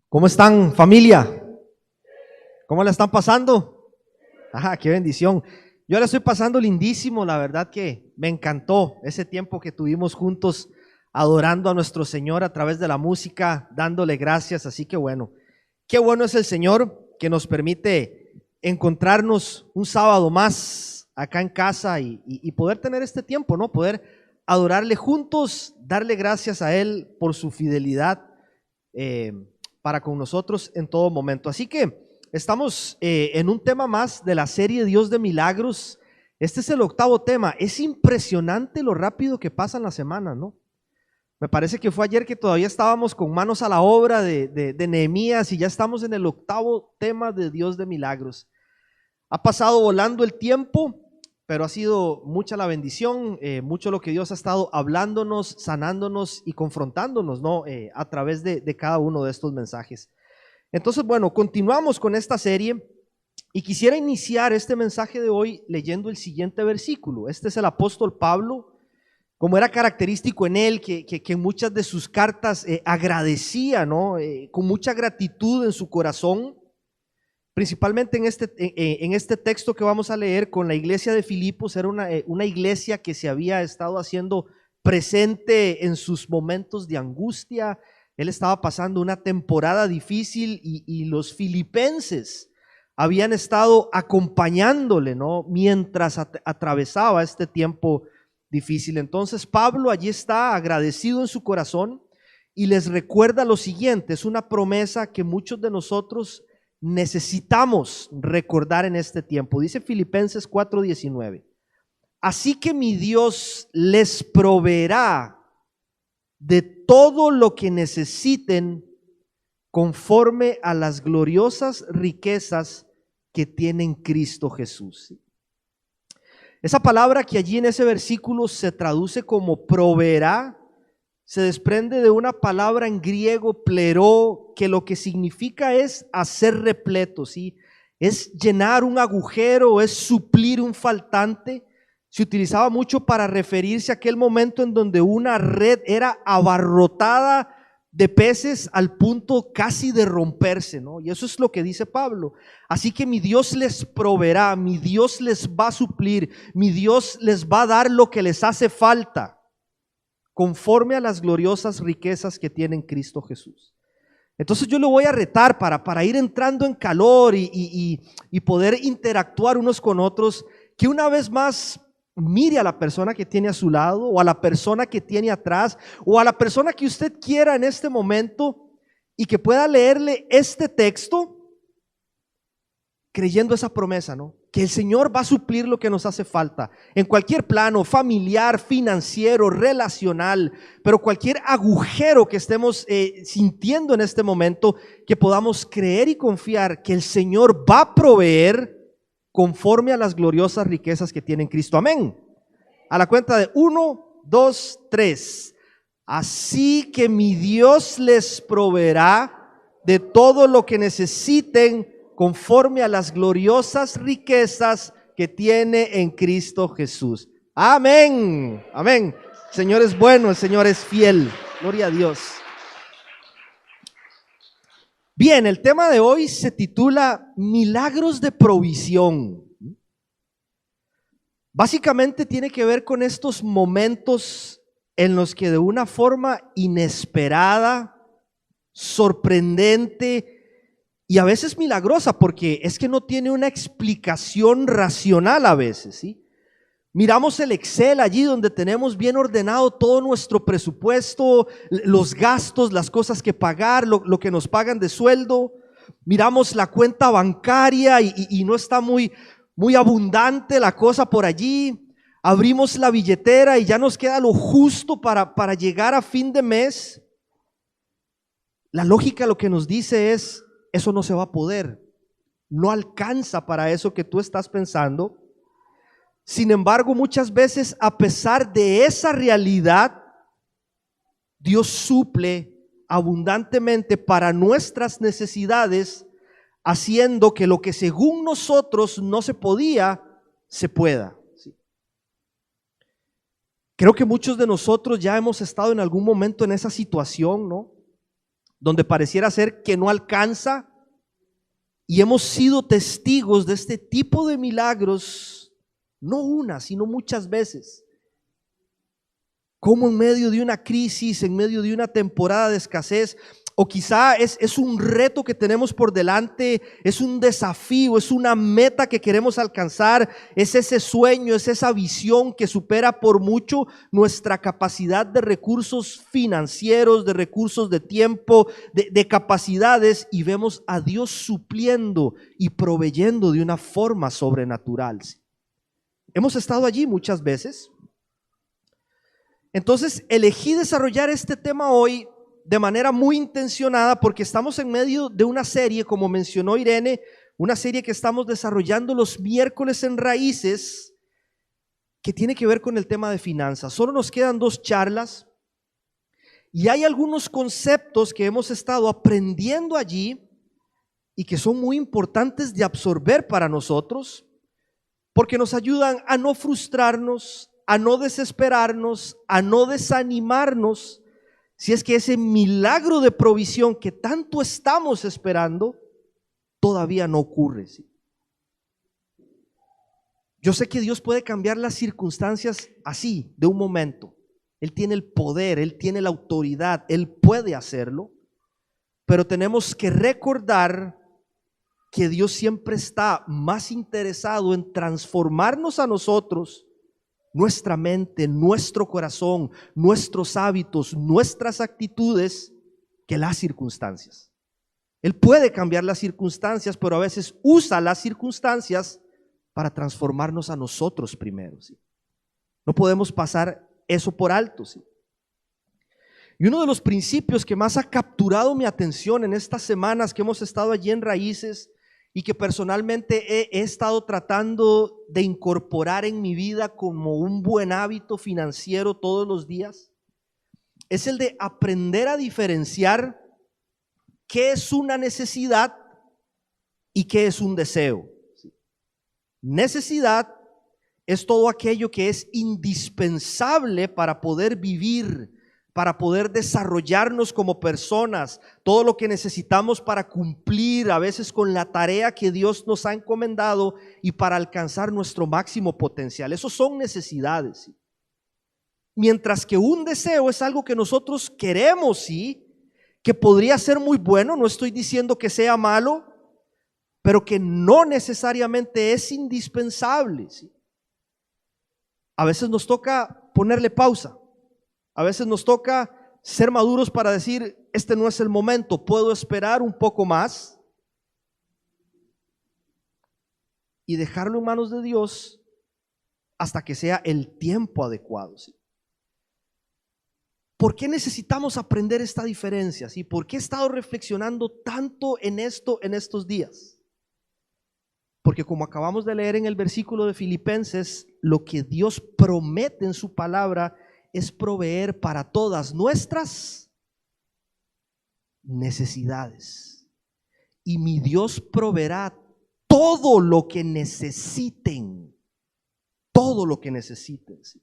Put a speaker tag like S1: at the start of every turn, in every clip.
S1: ¿Cómo están, familia? ¿Cómo la están pasando? Ajá, qué bendición. Yo la estoy pasando lindísimo, la verdad que me encantó ese tiempo que tuvimos juntos adorando a nuestro Señor a través de la música, dándole gracias. Así que bueno, qué bueno es el Señor que nos permite encontrarnos un sábado más acá en casa y poder tener este tiempo, ¿no? Poder adorarle juntos, darle gracias a Él por su fidelidad para con nosotros en todo momento. Así que estamos en un tema más de la serie Dios de Milagros. Este es el 8º tema. Es impresionante lo rápido que pasan las semanas, ¿no? Me parece que fue ayer que todavía estábamos con manos a la obra de Nehemías y ya estamos en el 8º tema de Dios de Milagros. Ha pasado volando el tiempo, pero ha sido mucha la bendición, mucho lo que Dios ha estado hablándonos, sanándonos y confrontándonos, ¿no? A través de cada uno de estos mensajes. Entonces, bueno, continuamos con esta serie y quisiera iniciar este mensaje de hoy leyendo el siguiente versículo. Este es el apóstol Pablo, como era característico en él, que en muchas de sus cartas agradecía, ¿no? Con mucha gratitud en su corazón. Principalmente en este texto que vamos a leer con la iglesia de Filipos, era una iglesia que se había estado haciendo presente en sus momentos de angustia. Él estaba pasando una temporada difícil y los filipenses habían estado acompañándole, ¿no? Mientras atravesaba este tiempo difícil. Entonces Pablo allí está agradecido en su corazón y les recuerda lo siguiente: es una promesa que muchos de nosotros necesitamos recordar en este tiempo. Dice Filipenses 4:19: así que mi Dios les proveerá de todo lo que necesiten conforme a las gloriosas riquezas que tiene en Cristo Jesús. Esa palabra que allí en ese versículo se traduce como proveerá, se desprende de una palabra en griego, pleró, que lo que significa es hacer repleto, ¿sí? Es llenar un agujero, es suplir un faltante. Se utilizaba mucho para referirse a aquel momento en donde una red era abarrotada de peces al punto casi de romperse, ¿no? Y eso es lo que dice Pablo. Así que mi Dios les proveerá, mi Dios les va a suplir, mi Dios les va a dar lo que les hace falta, conforme a las gloriosas riquezas que tiene en Cristo Jesús. Entonces yo le voy a retar para ir entrando en calor y poder interactuar unos con otros, que una vez más mire a la persona que tiene a su lado, o a la persona que tiene atrás, o a la persona que usted quiera en este momento, y que pueda leerle este texto creyendo esa promesa, ¿no? Que el Señor va a suplir lo que nos hace falta en cualquier plano, familiar, financiero, relacional, pero cualquier agujero que estemos sintiendo en este momento, que podamos creer y confiar que el Señor va a proveer conforme a las gloriosas riquezas que tiene en Cristo. Amén. A la cuenta de 1, 2, 3. Así que mi Dios les proveerá de todo lo que necesiten conforme a las gloriosas riquezas que tiene en Cristo Jesús. Amén, amén. El Señor es bueno, el Señor es fiel. Gloria a Dios. Bien, el tema de hoy se titula Milagros de provisión. Básicamente tiene que ver con estos momentos en los que de una forma inesperada, sorprendente y a veces milagrosa, porque es que no tiene una explicación racional a veces, ¿sí? Miramos el Excel allí donde tenemos bien ordenado todo nuestro presupuesto, los gastos, las cosas que pagar, lo que nos pagan de sueldo. Miramos la cuenta bancaria y no está muy abundante la cosa por allí. Abrimos la billetera y ya nos queda lo justo para llegar a fin de mes. La lógica lo que nos dice es: eso no se va a poder, no alcanza para eso que tú estás pensando. Sin embargo, muchas veces, a pesar de esa realidad, Dios suple abundantemente para nuestras necesidades, haciendo que lo que según nosotros no se podía, se pueda. Creo que muchos de nosotros ya hemos estado en algún momento en esa situación, ¿no? donde pareciera ser que no alcanza, y hemos sido testigos de este tipo de milagros, no una, sino muchas veces. Como en medio de una crisis, en medio de una temporada de escasez, o quizá es un reto que tenemos por delante, es un desafío, es una meta que queremos alcanzar, es ese sueño, es esa visión que supera por mucho nuestra capacidad de recursos financieros, de recursos de tiempo, de capacidades, y vemos a Dios supliendo y proveyendo de una forma sobrenatural. Hemos estado allí muchas veces. Entonces elegí desarrollar este tema hoy de manera muy intencionada porque estamos en medio de una serie, como mencionó Irene, una serie que estamos desarrollando los miércoles en Raíces, que tiene que ver con el tema de finanzas. Solo nos quedan 2 charlas y hay algunos conceptos que hemos estado aprendiendo allí y que son muy importantes de absorber para nosotros, porque nos ayudan a no frustrarnos, a no desesperarnos, a no desanimarnos, si es que ese milagro de provisión que tanto estamos esperando todavía no ocurre. ¿Sí? Yo sé que Dios puede cambiar las circunstancias así, de un momento. Él tiene el poder, Él tiene la autoridad, Él puede hacerlo, pero tenemos que recordar que Dios siempre está más interesado en transformarnos a nosotros, nuestra mente, nuestro corazón, nuestros hábitos, nuestras actitudes, que las circunstancias. Él puede cambiar las circunstancias, pero a veces usa las circunstancias para transformarnos a nosotros primero. ¿Sí? No podemos pasar eso por alto. ¿Sí? Y uno de los principios que más ha capturado mi atención en estas semanas que hemos estado allí en Raíces, y que personalmente he estado tratando de incorporar en mi vida como un buen hábito financiero todos los días, es el de aprender a diferenciar qué es una necesidad y qué es un deseo. Necesidad es todo aquello que es indispensable para poder vivir, para poder desarrollarnos como personas, todo lo que necesitamos para cumplir a veces con la tarea que Dios nos ha encomendado y para alcanzar nuestro máximo potencial. Esos son necesidades. Mientras que un deseo es algo que nosotros queremos, sí, que podría ser muy bueno, no estoy diciendo que sea malo, pero que no necesariamente es indispensable. ¿Sí? A veces nos toca ponerle pausa. A veces nos toca ser maduros para decir, este no es el momento, puedo esperar un poco más y dejarlo en manos de Dios hasta que sea el tiempo adecuado. ¿Sí? ¿Por qué necesitamos aprender esta diferencia? ¿Sí? ¿Por qué he estado reflexionando tanto en esto en estos días? Porque como acabamos de leer en el versículo de Filipenses, lo que Dios promete en su palabra es proveer para todas nuestras necesidades. Y mi Dios proveerá todo lo que necesiten. Todo lo que necesiten. ¿Sí?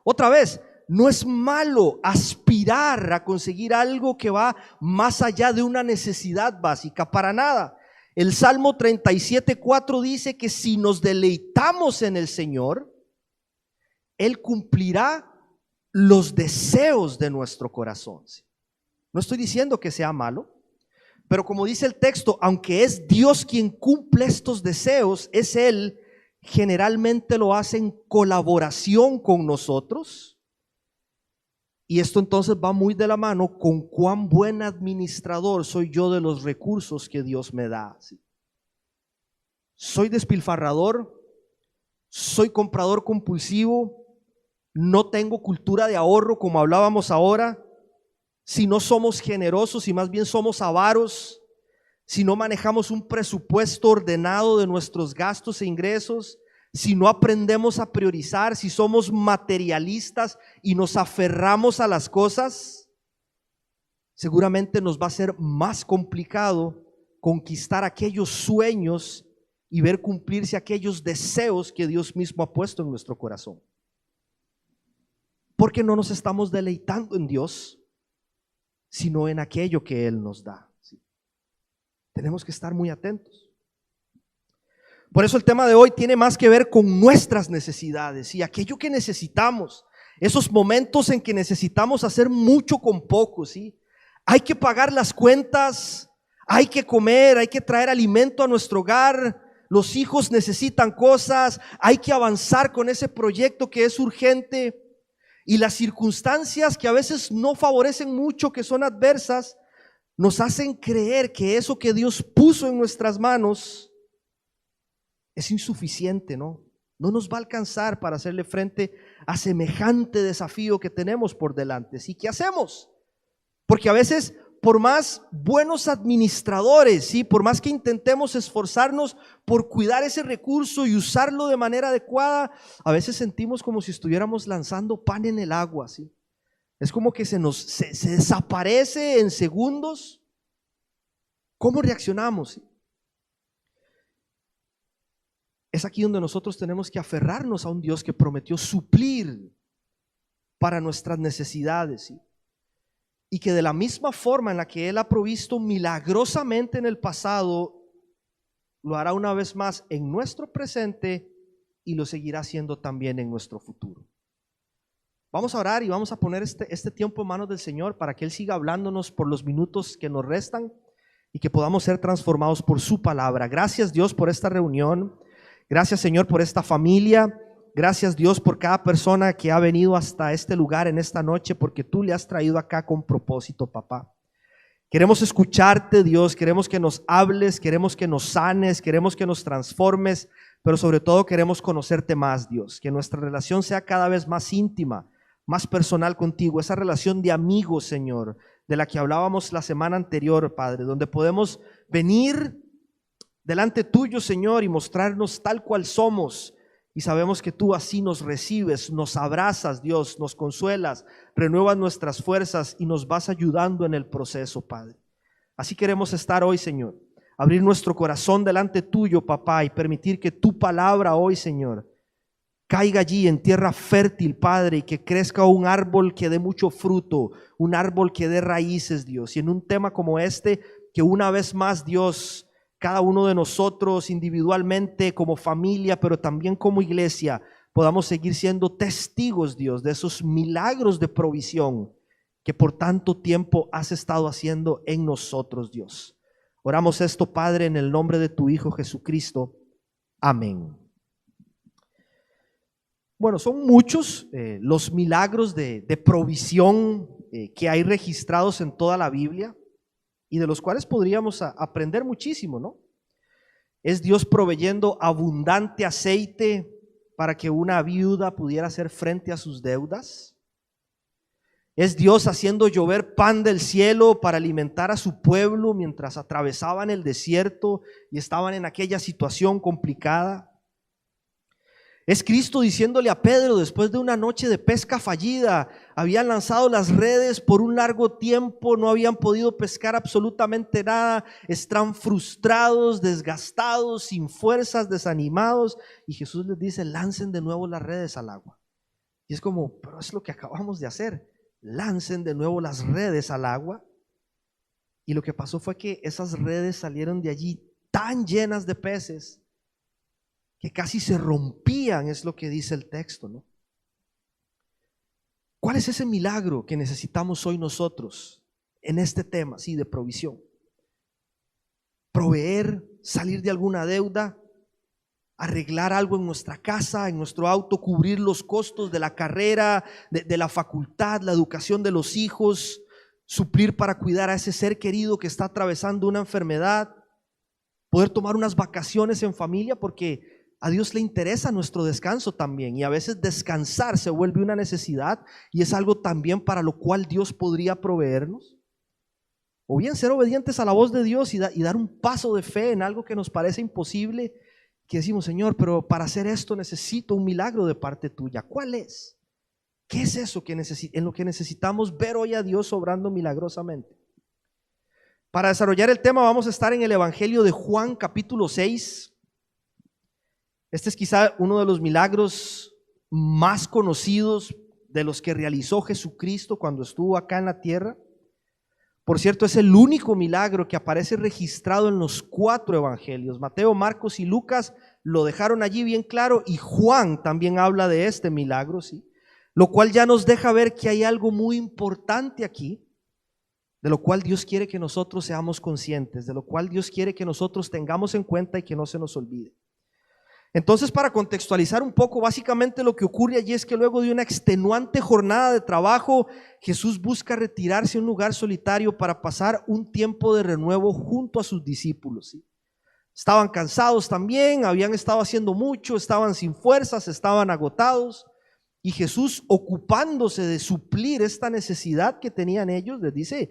S1: Otra vez, no es malo aspirar a conseguir algo que va más allá de una necesidad básica, para nada. El Salmo 37:4 dice que si nos deleitamos en el Señor, Él cumplirá los deseos de nuestro corazón. No estoy diciendo que sea malo, pero como dice el texto, aunque es Dios quien cumple estos deseos, es Él, generalmente lo hace en colaboración con nosotros. Y esto entonces va muy de la mano con cuán buen administrador soy yo de los recursos que Dios me da. Soy despilfarrador, soy comprador compulsivo, no tengo cultura de ahorro como hablábamos ahora, si no somos generosos y más bien somos avaros, si no manejamos un presupuesto ordenado de nuestros gastos e ingresos, si no aprendemos a priorizar, si somos materialistas y nos aferramos a las cosas, seguramente nos va a ser más complicado conquistar aquellos sueños y ver cumplirse aquellos deseos que Dios mismo ha puesto en nuestro corazón. Porque no nos estamos deleitando en Dios. sino en aquello que Él nos da. ¿Sí? Tenemos que estar muy atentos. Por eso el tema de hoy tiene más que ver con nuestras necesidades y aquello que necesitamos, esos momentos en que necesitamos hacer mucho con poco, ¿sí? Hay que pagar las cuentas, hay que comer, hay que traer alimento a nuestro hogar, los hijos necesitan cosas, hay que avanzar con ese proyecto que es urgente, y las circunstancias que a veces no favorecen mucho, que son adversas, nos hacen creer que eso que Dios puso en nuestras manos es insuficiente, ¿no? No nos va a alcanzar para hacerle frente a semejante desafío que tenemos por delante. ¿Sí? ¿Qué hacemos? Porque a veces, por más buenos administradores, ¿sí? Por más que intentemos esforzarnos por cuidar ese recurso y usarlo de manera adecuada, a veces sentimos como si estuviéramos lanzando pan en el agua, ¿sí? Es como que se desaparece en segundos. ¿Cómo reaccionamos? ¿Sí? Es aquí donde nosotros tenemos que aferrarnos a un Dios que prometió suplir para nuestras necesidades, ¿sí? Y que de la misma forma en la que Él ha provisto milagrosamente en el pasado, lo hará una vez más en nuestro presente y lo seguirá haciendo también en nuestro futuro. Vamos a orar y vamos a poner este tiempo en manos del Señor para que Él siga hablándonos por los minutos que nos restan y que podamos ser transformados por su palabra. Gracias, Dios, por esta reunión. Gracias, Señor, por esta familia. Gracias, Dios, por cada persona que ha venido hasta este lugar en esta noche, porque tú le has traído acá con propósito, papá. Queremos escucharte, Dios, queremos que nos hables, queremos que nos sanes, queremos que nos transformes, pero sobre todo queremos conocerte más, Dios, que nuestra relación sea cada vez más íntima, más personal contigo, esa relación de amigos, Señor, de la que hablábamos la semana anterior, Padre, donde podemos venir delante tuyo, Señor, y mostrarnos tal cual somos, y sabemos que tú así nos recibes, nos abrazas, Dios, nos consuelas, renuevas nuestras fuerzas y nos vas ayudando en el proceso, Padre. Así queremos estar hoy, Señor, abrir nuestro corazón delante tuyo, papá, y permitir que tu palabra hoy, Señor, caiga allí en tierra fértil, Padre, y que crezca un árbol que dé mucho fruto, un árbol que dé raíces, Dios. Y en un tema como este, que una vez más, Dios, cada uno de nosotros individualmente, como familia, pero también como iglesia, podamos seguir siendo testigos, Dios, de esos milagros de provisión que por tanto tiempo has estado haciendo en nosotros, Dios. Oramos esto, Padre, en el nombre de tu Hijo Jesucristo. Amén. Bueno, son muchos los milagros de provisión que hay registrados en toda la Biblia, y de los cuales podríamos aprender muchísimo, ¿no? Es Dios proveyendo abundante aceite para que una viuda pudiera hacer frente a sus deudas. Es Dios haciendo llover pan del cielo para alimentar a su pueblo mientras atravesaban el desierto y estaban en aquella situación complicada. Es Cristo diciéndole a Pedro, después de una noche de pesca fallida, habían lanzado las redes por un largo tiempo, no habían podido pescar absolutamente nada, están frustrados, desgastados, sin fuerzas, desanimados, y Jesús les dice: lancen de nuevo las redes al agua. Y es como, pero es lo que acabamos de hacer, lancen de nuevo las redes al agua. Y lo que pasó fue que esas redes salieron de allí tan llenas de peces que casi se rompían, es lo que dice el texto, ¿no? ¿Cuál es ese milagro que necesitamos hoy nosotros en este tema, sí, de provisión? Proveer, salir de alguna deuda, arreglar algo en nuestra casa, en nuestro auto, cubrir los costos de la carrera, de la facultad, la educación de los hijos, suplir para cuidar a ese ser querido que está atravesando una enfermedad, poder tomar unas vacaciones en familia, porque a Dios le interesa nuestro descanso también, y a veces descansar se vuelve una necesidad y es algo también para lo cual Dios podría proveernos. O bien ser obedientes a la voz de Dios y dar un paso de fe en algo que nos parece imposible, que decimos: Señor, pero para hacer esto necesito un milagro de parte tuya. ¿Cuál es? ¿Qué es eso en lo que necesitamos ver hoy a Dios obrando milagrosamente? Para desarrollar el tema vamos a estar en el Evangelio de Juan, capítulo 6. Este es quizá uno de los milagros más conocidos de los que realizó Jesucristo cuando estuvo acá en la tierra. Por cierto, es el único milagro que aparece registrado en los 4 evangelios. Mateo, Marcos y Lucas lo dejaron allí bien claro, y Juan también habla de este milagro, ¿sí? Lo cual ya nos deja ver que hay algo muy importante aquí, de lo cual Dios quiere que nosotros seamos conscientes, de lo cual Dios quiere que nosotros tengamos en cuenta y que no se nos olvide. Entonces, para contextualizar un poco, básicamente lo que ocurre allí es que luego de una extenuante jornada de trabajo, Jesús busca retirarse a un lugar solitario para pasar un tiempo de renuevo junto a sus discípulos, ¿sí? Estaban cansados también, habían estado haciendo mucho, estaban sin fuerzas, estaban agotados, y Jesús, ocupándose de suplir esta necesidad que tenían ellos, les dice: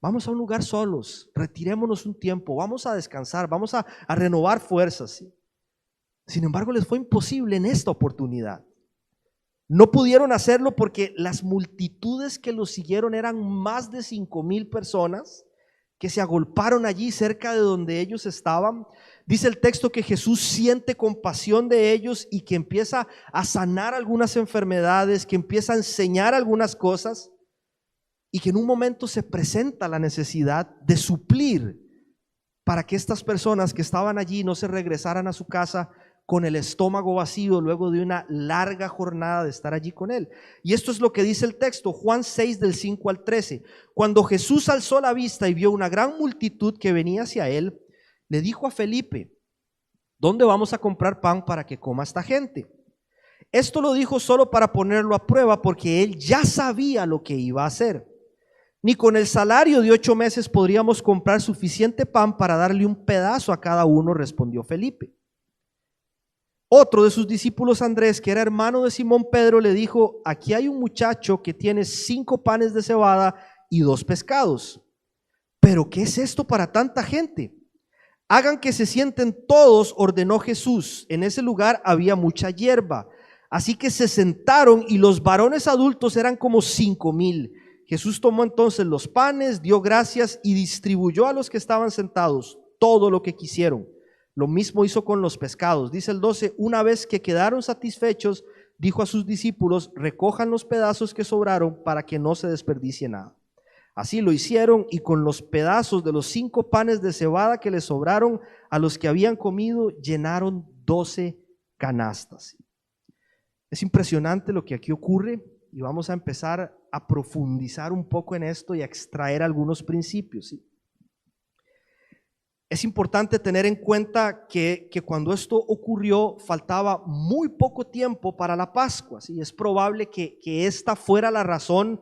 S1: vamos a un lugar solos, retirémonos un tiempo, vamos a descansar, vamos a renovar fuerzas, ¿sí? Sin embargo, les fue imposible en esta oportunidad. No pudieron hacerlo porque las multitudes que los siguieron eran más de 5,000 personas que se agolparon allí cerca de donde ellos estaban. Dice el texto que Jesús siente compasión de ellos y que empieza a sanar algunas enfermedades, que empieza a enseñar algunas cosas, y que en un momento se presenta la necesidad de suplir para que estas personas que estaban allí no se regresaran a su casa con el estómago vacío luego de una larga jornada de estar allí con él. Y esto es lo que dice el texto, Juan 6 del 5 al 13. Cuando Jesús alzó la vista y vio una gran multitud que venía hacia él, le dijo a Felipe: ¿dónde vamos a comprar pan para que coma esta gente? Esto lo dijo solo para ponerlo a prueba, porque él ya sabía lo que iba a hacer. Ni con el salario de 8 meses podríamos comprar suficiente pan para darle un pedazo a cada uno, respondió Felipe. Otro de sus discípulos, Andrés, que era hermano de Simón Pedro, le dijo: aquí hay un muchacho que tiene 5 panes de cebada y 2 pescados. ¿Pero qué es esto para tanta gente? Hagan que se sienten todos, ordenó Jesús. En ese lugar había mucha hierba. Así que se sentaron, y los varones adultos eran como 5,000. Jesús tomó entonces los panes, dio gracias y distribuyó a los que estaban sentados todo lo que quisieron. Lo mismo hizo con los pescados. Dice el 12, una vez que quedaron satisfechos, dijo a sus discípulos: recojan los pedazos que sobraron para que no se desperdicie nada. Así lo hicieron, y con los pedazos de los 5 panes de cebada que les sobraron a los que habían comido, llenaron 12 canastas. Es impresionante lo que aquí ocurre, y vamos a empezar a profundizar un poco en esto y a extraer algunos principios, ¿sí? Es importante tener en cuenta que cuando esto ocurrió faltaba muy poco tiempo para la Pascua, ¿sí? Es probable que esta fuera la razón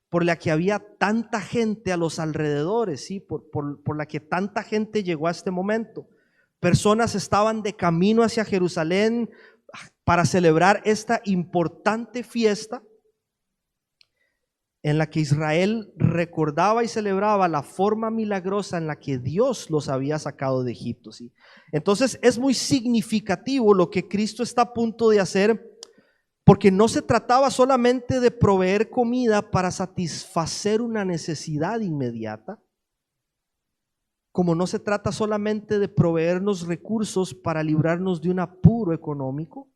S1: por la que había tanta gente a los alrededores, ¿sí? Por la que tanta gente llegó a este momento. Personas estaban de camino hacia Jerusalén para celebrar esta importante fiesta en la que Israel recordaba y celebraba la forma milagrosa en la que Dios los había sacado de Egipto, ¿sí? Entonces es muy significativo lo que Cristo está a punto de hacer, porque no se trataba solamente de proveer comida para satisfacer una necesidad inmediata, como no se trata solamente de proveernos recursos para librarnos de un apuro económico.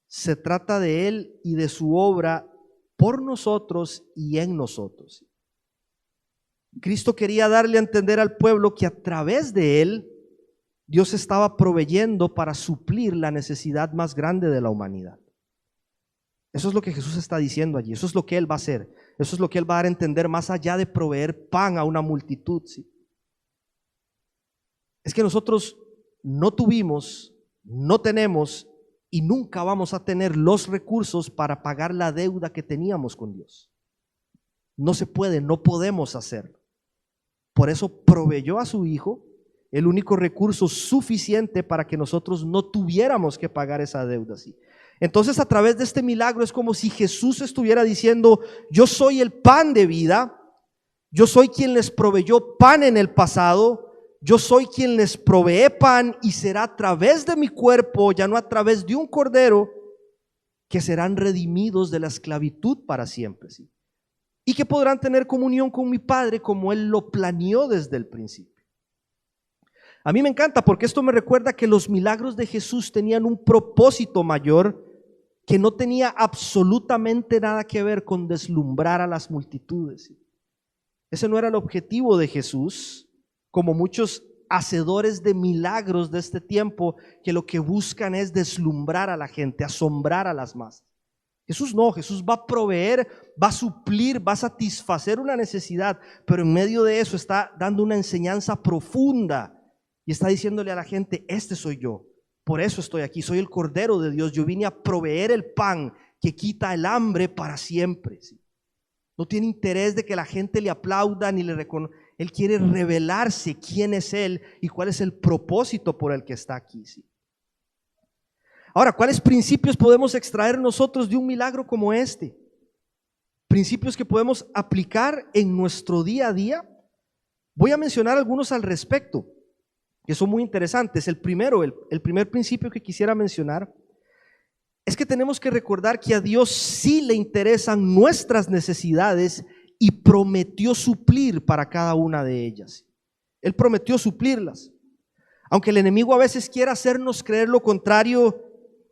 S1: Se trata de Él y de su obra por nosotros y en nosotros. Cristo quería darle a entender al pueblo que a través de Él Dios estaba proveyendo para suplir la necesidad más grande de la humanidad. Eso es lo que Jesús está diciendo allí, eso es lo que Él va a hacer, eso es lo que Él va a dar a entender más allá de proveer pan a una multitud, ¿sí? Es que nosotros no tuvimos, no tenemos y nunca vamos a tener los recursos para pagar la deuda que teníamos con Dios. No se puede, no podemos hacerlo. Por eso proveyó a su Hijo el único recurso suficiente para que nosotros no tuviéramos que pagar esa deuda, ¿sí? Entonces, a través de este milagro es como si Jesús estuviera diciendo: yo soy el pan de vida, yo soy quien les proveyó pan en el pasado, yo soy quien les provee pan, y será a través de mi cuerpo, ya no a través de un cordero, que serán redimidos de la esclavitud para siempre, ¿sí? Y que podrán tener comunión con mi Padre como Él lo planeó desde el principio. A mí me encanta, porque esto me recuerda que los milagros de Jesús tenían un propósito mayor que no tenía absolutamente nada que ver con deslumbrar a las multitudes. Ese no era el objetivo de Jesús, como muchos hacedores de milagros de este tiempo que lo que buscan es deslumbrar a la gente, asombrar a las masas. Jesús no, Jesús va a proveer, va a suplir, va a satisfacer una necesidad, pero en medio de eso está dando una enseñanza profunda y está diciéndole a la gente: este soy yo, por eso estoy aquí, soy el Cordero de Dios, yo vine a proveer el pan que quita el hambre para siempre, ¿sí? No tiene interés de que la gente le aplauda ni le reconozca. Él quiere revelarse quién es Él y cuál es el propósito por el que está aquí, ¿sí? Ahora, ¿cuáles principios podemos extraer nosotros de un milagro como este? Principios que podemos aplicar en nuestro día a día. Voy a mencionar algunos al respecto, que son muy interesantes. El primer principio que quisiera mencionar es que tenemos que recordar que a Dios sí le interesan nuestras necesidades y prometió suplir para cada una de ellas. Él prometió suplirlas. Aunque el enemigo a veces quiera hacernos creer lo contrario,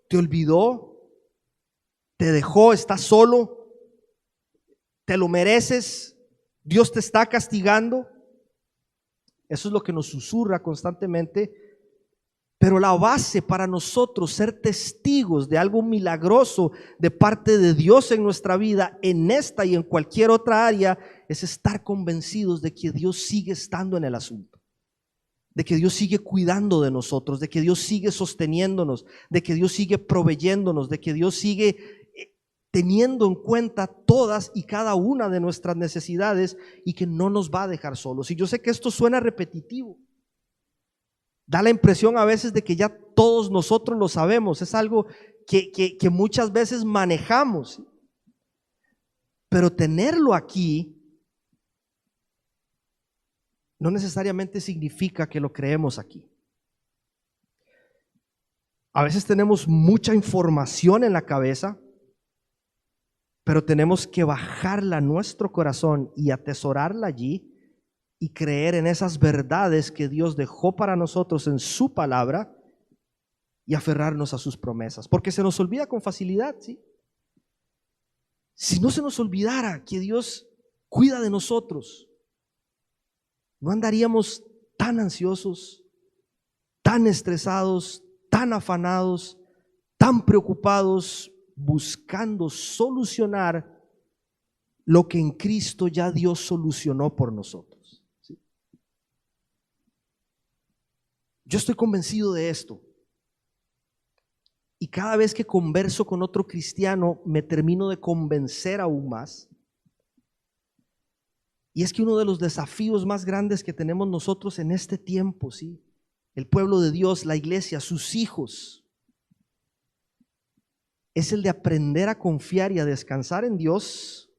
S1: te olvidó, te dejó, estás solo, te lo mereces, Dios te está castigando. Eso es lo que nos susurra constantemente. Pero la base para nosotros ser testigos de algo milagroso de parte de Dios en nuestra vida, en esta y en cualquier otra área, es estar convencidos de que Dios sigue estando en el asunto, de que Dios sigue cuidando de nosotros, de que Dios sigue sosteniéndonos, de que Dios sigue proveyéndonos, de que Dios sigue teniendo en cuenta todas y cada una de nuestras necesidades y que no nos va a dejar solos. Y yo sé que esto suena repetitivo. Da la impresión a veces de que ya todos nosotros lo sabemos, es algo que muchas veces manejamos, pero tenerlo aquí no necesariamente significa que lo creemos aquí. A veces tenemos mucha información en la cabeza, pero tenemos que bajarla a nuestro corazón y atesorarla allí y creer en esas verdades que Dios dejó para nosotros en su palabra y aferrarnos a sus promesas, porque se nos olvida con facilidad, ¿sí? Si no se nos olvidara que Dios cuida de nosotros, no andaríamos tan ansiosos, tan estresados, tan afanados, tan preocupados, buscando solucionar lo que en Cristo ya Dios solucionó por nosotros. Yo estoy convencido de esto. Y cada vez que converso con otro cristiano, me termino de convencer aún más. Y es que uno de los desafíos más grandes que tenemos nosotros en este tiempo, ¿sí? El pueblo de Dios, la iglesia, sus hijos, es el de aprender a confiar y a descansar en Dios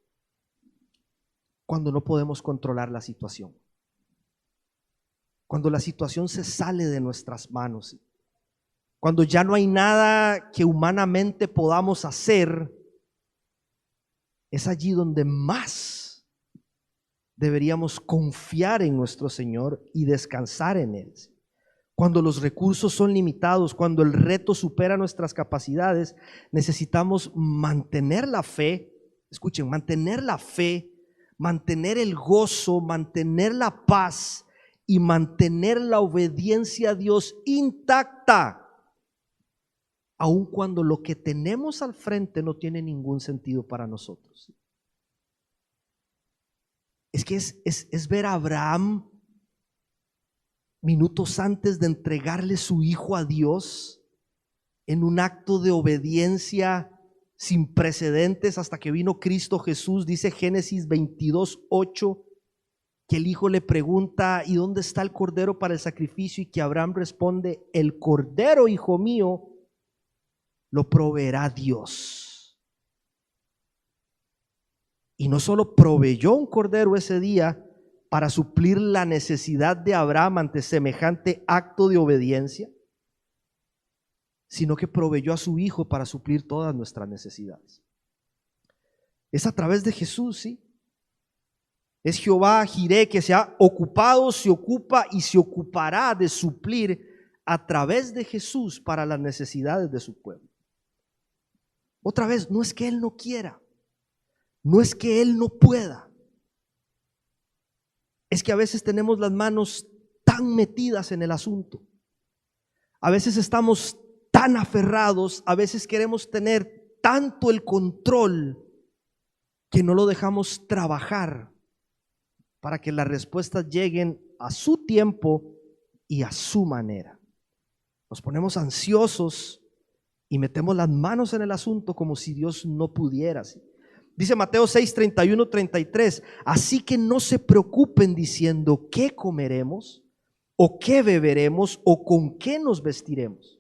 S1: cuando no podemos controlar la situación. Cuando la situación se sale de nuestras manos, cuando ya no hay nada que humanamente podamos hacer, es allí donde más deberíamos confiar en nuestro Señor y descansar en Él. Cuando los recursos son limitados, cuando el reto supera nuestras capacidades, necesitamos mantener la fe, escuchen, mantener la fe, mantener el gozo, mantener la paz y mantener la obediencia a Dios intacta, aun cuando lo que tenemos al frente no tiene ningún sentido para nosotros. Es que es ver a Abraham minutos antes de entregarle su hijo a Dios en un acto de obediencia sin precedentes hasta que vino Cristo Jesús. Dice Génesis 22:8 que el hijo le pregunta: ¿y dónde está el cordero para el sacrificio? Y que Abraham responde: el cordero, hijo mío, lo proveerá Dios. Y no solo proveyó un cordero ese día para suplir la necesidad de Abraham ante semejante acto de obediencia, sino que proveyó a su hijo para suplir todas nuestras necesidades. Es a través de Jesús, ¿sí? Es Jehová Jireh, que se ha ocupado, se ocupa y se ocupará de suplir a través de Jesús para las necesidades de su pueblo. Otra vez, no es que Él no quiera, no es que Él no pueda, es que a veces tenemos las manos tan metidas en el asunto. A veces estamos tan aferrados, a veces queremos tener tanto el control que no lo dejamos trabajar para que las respuestas lleguen a su tiempo y a su manera. Nos ponemos ansiosos y metemos las manos en el asunto como si Dios no pudiera. Dice Mateo 6, 31, 33, así que no se preocupen diciendo qué comeremos o qué beberemos o con qué nos vestiremos.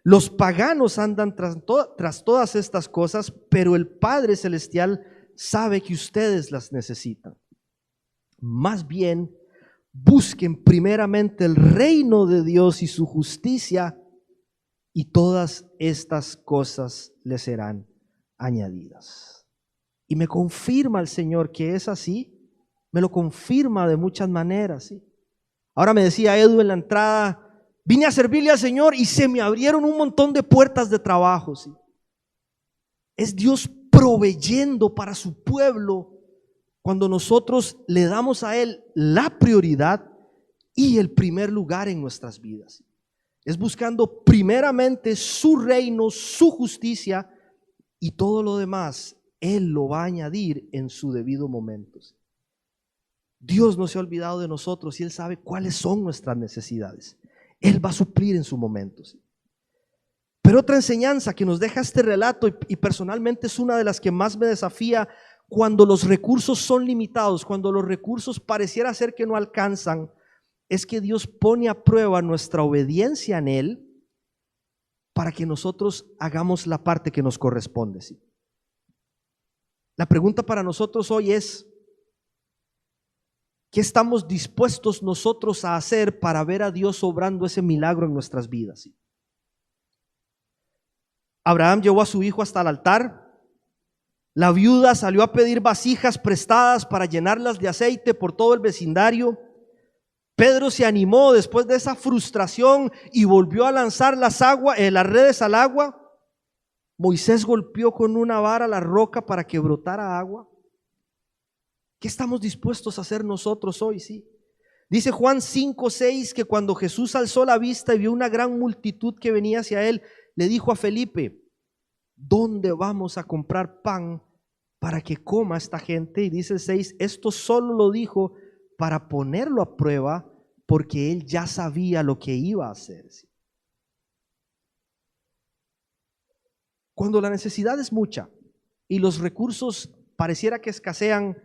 S1: Los paganos andan tras todas estas cosas, pero el Padre Celestial sabe que ustedes las necesitan. Más bien, busquen primeramente el reino de Dios y su justicia, y todas estas cosas les serán añadidas. Y me confirma el Señor que es así, me lo confirma de muchas maneras, ¿sí? Ahora me decía Edu en la entrada, vine a servirle al Señor y se me abrieron un montón de puertas de trabajo, ¿sí? Es Dios proveyendo para su pueblo cuando nosotros le damos a Él la prioridad y el primer lugar en nuestras vidas. Es buscando primeramente su reino, su justicia, y todo lo demás Él lo va a añadir en su debido momento. Dios no se ha olvidado de nosotros y Él sabe cuáles son nuestras necesidades. Él va a suplir en su momento. Pero otra enseñanza que nos deja este relato, y personalmente es una de las que más me desafía, cuando los recursos son limitados, cuando los recursos pareciera ser que no alcanzan, es que Dios pone a prueba nuestra obediencia en Él para que nosotros hagamos la parte que nos corresponde, ¿sí? La pregunta para nosotros hoy es, ¿qué estamos dispuestos nosotros a hacer para ver a Dios obrando ese milagro en nuestras vidas? ¿Sí? Abraham llevó a su hijo hasta el altar. La viuda salió a pedir vasijas prestadas para llenarlas de aceite por todo el vecindario. Pedro se animó después de esa frustración y volvió a lanzar las redes al agua. Moisés golpeó con una vara la roca para que brotara agua. ¿Qué estamos dispuestos a hacer nosotros hoy? Sí. Dice Juan 5:6 que cuando Jesús alzó la vista y vio una gran multitud que venía hacia él, le dijo a Felipe, ¿dónde vamos a comprar pan para que coma esta gente? Y dice el 6, esto solo lo dijo para ponerlo a prueba, porque él ya sabía lo que iba a hacer. Cuando la necesidad es mucha y los recursos pareciera que escasean,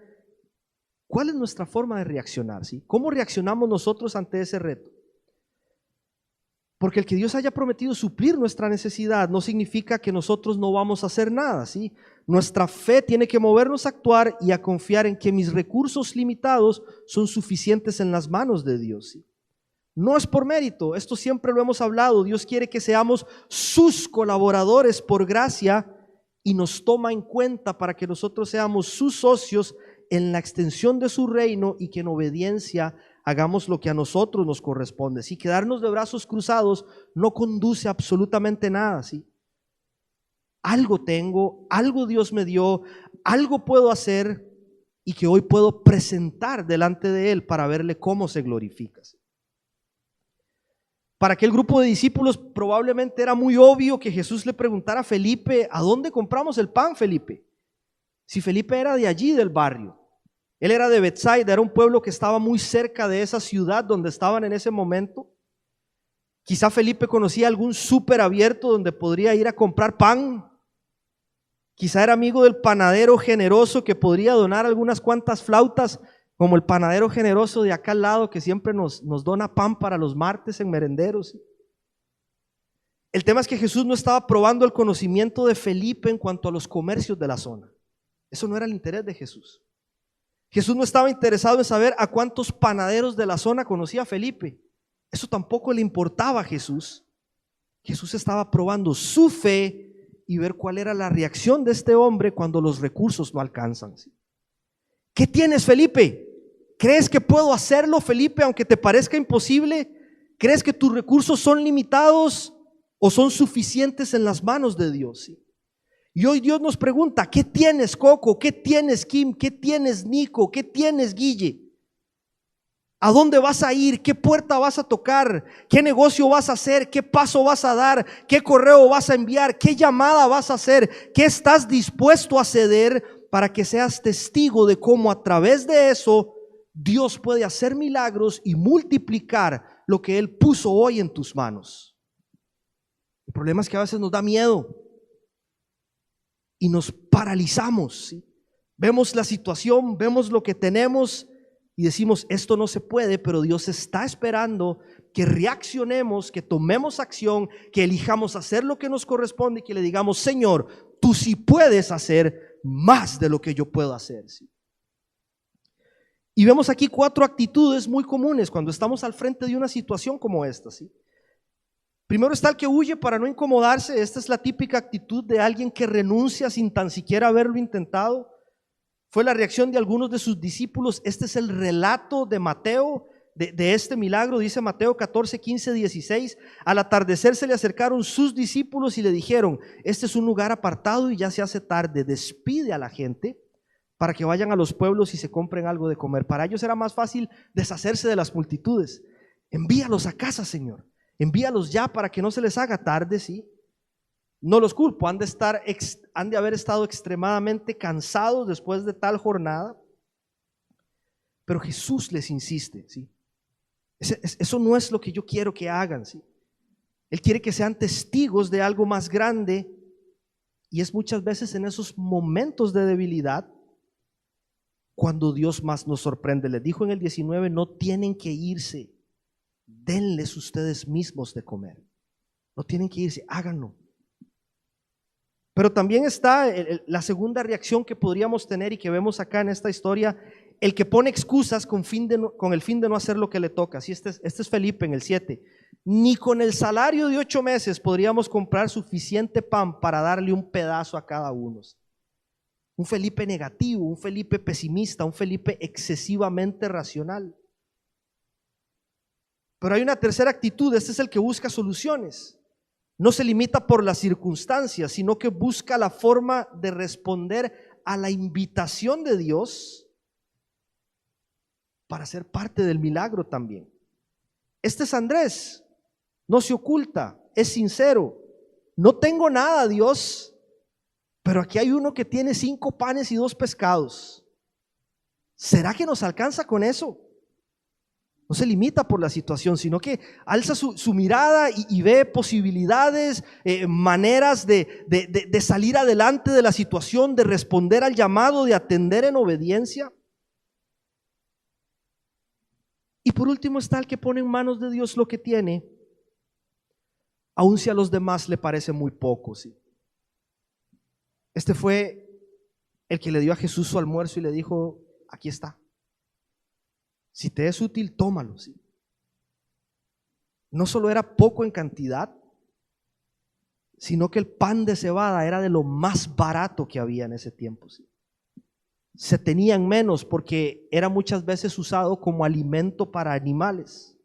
S1: ¿cuál es nuestra forma de reaccionar? ¿Sí? ¿Cómo reaccionamos nosotros ante ese reto? Porque el que Dios haya prometido suplir nuestra necesidad no significa que nosotros no vamos a hacer nada, ¿sí? Nuestra fe tiene que movernos a actuar y a confiar en que mis recursos limitados son suficientes en las manos de Dios, ¿sí? No es por mérito, esto siempre lo hemos hablado. Dios quiere que seamos sus colaboradores por gracia y nos toma en cuenta para que nosotros seamos sus socios en la extensión de su reino y que en obediencia hagamos lo que a nosotros nos corresponde. Si quedarnos de brazos cruzados no conduce a absolutamente nada, ¿sí? Algo tengo, algo Dios me dio, algo puedo hacer y que hoy puedo presentar delante de Él para verle cómo se glorifica. Para aquel grupo de discípulos probablemente era muy obvio que Jesús le preguntara a Felipe, ¿a dónde compramos el pan, Felipe? Si Felipe era de allí, del barrio. Él era de Betsaida, era un pueblo que estaba muy cerca de esa ciudad donde estaban en ese momento. Quizá Felipe conocía algún súper abierto donde podría ir a comprar pan. Quizá era amigo del panadero generoso que podría donar algunas cuantas flautas, como el panadero generoso de acá al lado que siempre nos dona pan para los martes en merenderos. El tema es que Jesús no estaba probando el conocimiento de Felipe en cuanto a los comercios de la zona. Eso no era el interés de Jesús. Jesús no estaba interesado en saber a cuántos panaderos de la zona conocía Felipe. Eso tampoco le importaba a Jesús. Jesús estaba probando su fe y ver cuál era la reacción de este hombre cuando los recursos no alcanzan. ¿Qué tienes, Felipe? ¿Crees que puedo hacerlo, Felipe, aunque te parezca imposible? ¿Crees que tus recursos son limitados o son suficientes en las manos de Dios? ¿Sí? Y hoy Dios nos pregunta, ¿qué tienes, Coco? ¿Qué tienes, Kim? ¿Qué tienes, Nico? ¿Qué tienes, Guille? ¿A dónde vas a ir? ¿Qué puerta vas a tocar? ¿Qué negocio vas a hacer? ¿Qué paso vas a dar? ¿Qué correo vas a enviar? ¿Qué llamada vas a hacer? ¿Qué estás dispuesto a ceder para que seas testigo de cómo a través de eso Dios puede hacer milagros y multiplicar lo que Él puso hoy en tus manos? El problema es que a veces nos da miedo y nos paralizamos, ¿sí? Vemos la situación, vemos lo que tenemos y decimos, esto no se puede, pero Dios está esperando que reaccionemos, que tomemos acción, que elijamos hacer lo que nos corresponde y que le digamos, Señor, tú sí puedes hacer más de lo que yo puedo hacer, ¿sí? Y vemos aquí 4 actitudes muy comunes cuando estamos al frente de una situación como esta, ¿sí? Primero está el que huye para no incomodarse. Esta es la típica actitud de alguien que renuncia sin tan siquiera haberlo intentado. Fue la reacción de algunos de sus discípulos. Este es el relato de Mateo de este milagro. Dice Mateo 14, 15, 16. Al atardecer se le acercaron sus discípulos y le dijeron, este es un lugar apartado y ya se hace tarde. Despide a la gente para que vayan a los pueblos y se compren algo de comer. Para ellos era más fácil deshacerse de las multitudes. Envíalos a casa, Señor. Envíalos ya para que no se les haga tarde, ¿sí? No los culpo, han de haber estado extremadamente cansados después de tal jornada. Pero Jesús les insiste, ¿sí? Eso no es lo que yo quiero que hagan, ¿sí? Él quiere que sean testigos de algo más grande. Y es muchas veces en esos momentos de debilidad cuando Dios más nos sorprende. Les dijo en el 19, no tienen que irse, denles ustedes mismos de comer. No tienen que irse, háganlo. Pero también está la segunda reacción que podríamos tener y que vemos acá en esta historia, el que pone excusas con el fin de no hacer lo que le toca. Así este es Felipe en el 7. Ni con el salario de 8 meses podríamos comprar suficiente pan para darle un pedazo a cada uno. Un Felipe negativo, un Felipe pesimista, un Felipe excesivamente racional. Pero hay una tercera actitud, este es el que busca soluciones. No se limita por las circunstancias, sino que busca la forma de responder a la invitación de Dios para ser parte del milagro también. Este es Andrés, no se oculta, es sincero. No tengo nada, Dios, pero aquí hay uno que tiene 5 panes y 2 pescados. ¿Será que nos alcanza con eso? No se limita por la situación, sino que alza su mirada y ve posibilidades, maneras de salir adelante de la situación, de responder al llamado, de atender en obediencia. Y por último está el que pone en manos de Dios lo que tiene, aun si a los demás le parece muy poco, ¿sí? Este fue el que le dio a Jesús su almuerzo y le dijo, aquí está. Si te es útil, tómalo, ¿sí? No solo era poco en cantidad, sino que el pan de cebada era de lo más barato que había en ese tiempo, ¿sí? Se tenían menos porque era muchas veces usado como alimento para animales.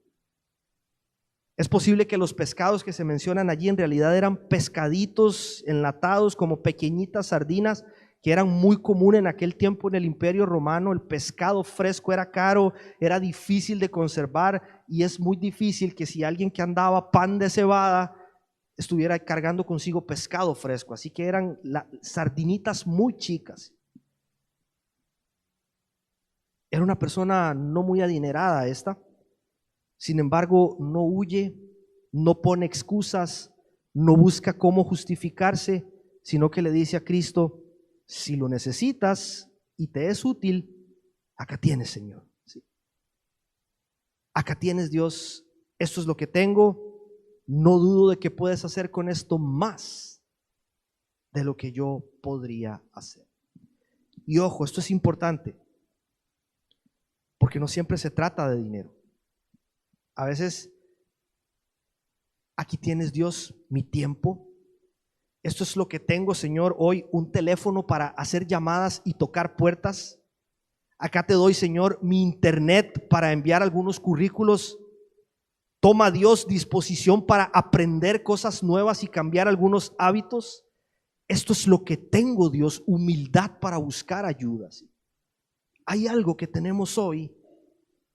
S1: Es posible que los pescados que se mencionan allí en realidad eran pescaditos enlatados como pequeñitas sardinas, que eran muy común en aquel tiempo en el Imperio Romano. El pescado fresco era caro, era difícil de conservar y es muy difícil que si alguien que andaba pan de cebada estuviera cargando consigo pescado fresco. Así que eran sardinitas muy chicas. Era una persona no muy adinerada esta. Sin embargo, no huye, no pone excusas, no busca cómo justificarse, sino que le dice a Cristo, si lo necesitas y te es útil, acá tienes, Señor. ¿Sí? Acá tienes, Dios, esto es lo que tengo, no dudo de que puedes hacer con esto más de lo que yo podría hacer. Y ojo, esto es importante, porque no siempre se trata de dinero. A veces, aquí tienes, Dios, mi tiempo. Esto es lo que tengo, Señor, hoy, un teléfono para hacer llamadas y tocar puertas. Acá te doy, Señor, mi internet para enviar algunos currículos. Toma, Dios, disposición para aprender cosas nuevas y cambiar algunos hábitos. Esto es lo que tengo, Dios, humildad para buscar ayuda. Hay algo que tenemos hoy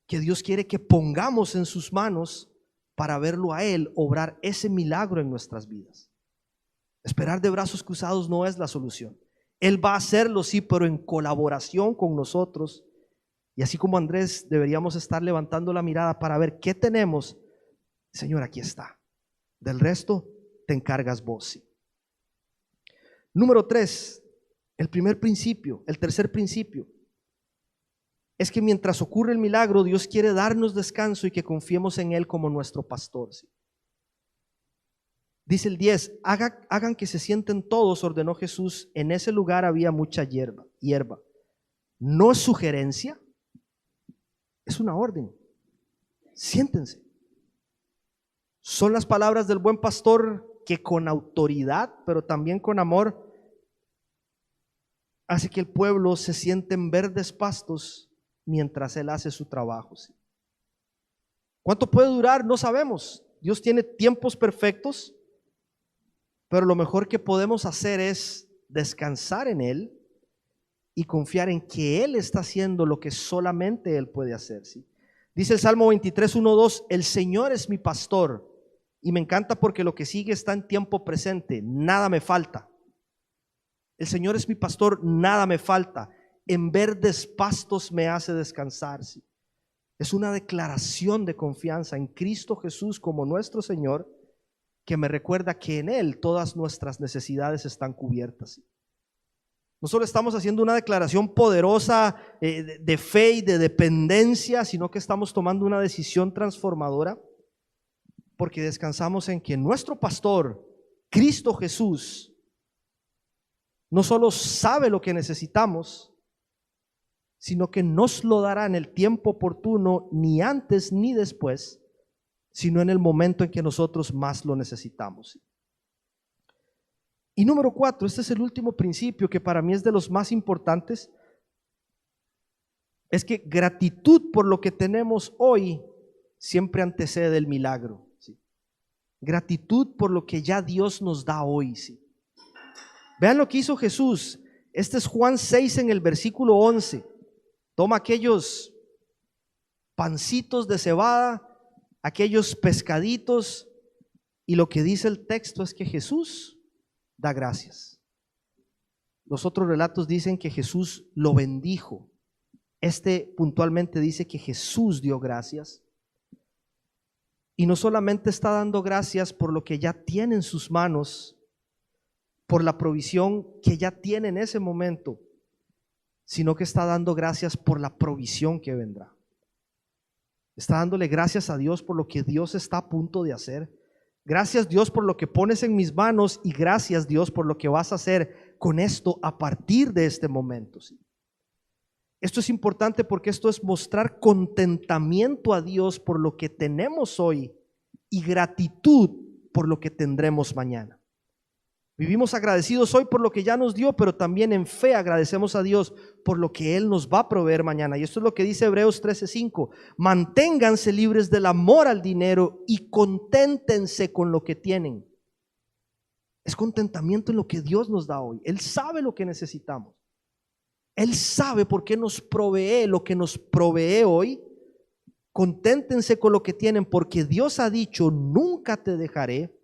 S1: que Dios quiere que pongamos en sus manos para verlo a Él obrar ese milagro en nuestras vidas. Esperar de brazos cruzados no es la solución. Él va a hacerlo, sí, pero en colaboración con nosotros. Y así como Andrés, deberíamos estar levantando la mirada para ver qué tenemos. Señor, aquí está. Del resto te encargas vos. Sí. Número 3, el tercer principio, es que mientras ocurre el milagro, Dios quiere darnos descanso y que confiemos en Él como nuestro pastor. ¿Sí? Dice el 10, hagan que se sienten todos, ordenó Jesús. En ese lugar había mucha hierba. No es sugerencia, es una orden. Siéntense. Son las palabras del buen pastor que con autoridad, pero también con amor, hace que el pueblo se siente en verdes pastos mientras Él hace su trabajo. ¿Sí? ¿Cuánto puede durar? No sabemos. Dios tiene tiempos perfectos, pero lo mejor que podemos hacer es descansar en Él y confiar en que Él está haciendo lo que solamente Él puede hacer. ¿Sí? Dice el Salmo 23, 1, 2, el Señor es mi pastor. Y me encanta porque lo que sigue está en tiempo presente. Nada me falta. El Señor es mi pastor, nada me falta. En verdes pastos me hace descansar. ¿Sí? Es una declaración de confianza en Cristo Jesús como nuestro Señor, que me recuerda que en Él todas nuestras necesidades están cubiertas. ¿Sí? No solo estamos haciendo una declaración poderosa de fe y de dependencia, sino que estamos tomando una decisión transformadora, porque descansamos en que nuestro pastor, Cristo Jesús, no solo sabe lo que necesitamos, sino que nos lo dará en el tiempo oportuno, ni antes ni después, sino en el momento en que nosotros más lo necesitamos. Y número 4, este es el último principio que para mí es de los más importantes, es que gratitud por lo que tenemos hoy siempre antecede el milagro. ¿Sí? Gratitud por lo que ya Dios nos da hoy. ¿Sí? Vean lo que hizo Jesús. Este es Juan 6 en el versículo 11. Toma aquellos pancitos de cebada, aquellos pescaditos, y lo que dice el texto es que Jesús da gracias. Los otros relatos dicen que Jesús lo bendijo. Este puntualmente dice que Jesús dio gracias. Y no solamente está dando gracias por lo que ya tiene en sus manos, por la provisión que ya tiene en ese momento, sino que está dando gracias por la provisión que vendrá. Está dándole gracias a Dios por lo que Dios está a punto de hacer. Gracias Dios por lo que pones en mis manos y gracias Dios por lo que vas a hacer con esto a partir de este momento. ¿Sí? Esto es importante porque esto es mostrar contentamiento a Dios por lo que tenemos hoy y gratitud por lo que tendremos mañana. Vivimos agradecidos hoy por lo que ya nos dio, pero también en fe agradecemos a Dios por lo que Él nos va a proveer mañana. Y esto es lo que dice Hebreos 13:5. Manténganse libres del amor al dinero y conténtense con lo que tienen. Es contentamiento en lo que Dios nos da hoy. Él sabe lo que necesitamos. Él sabe por qué nos provee lo que nos provee hoy. Conténtense con lo que tienen, porque Dios ha dicho: nunca te dejaré,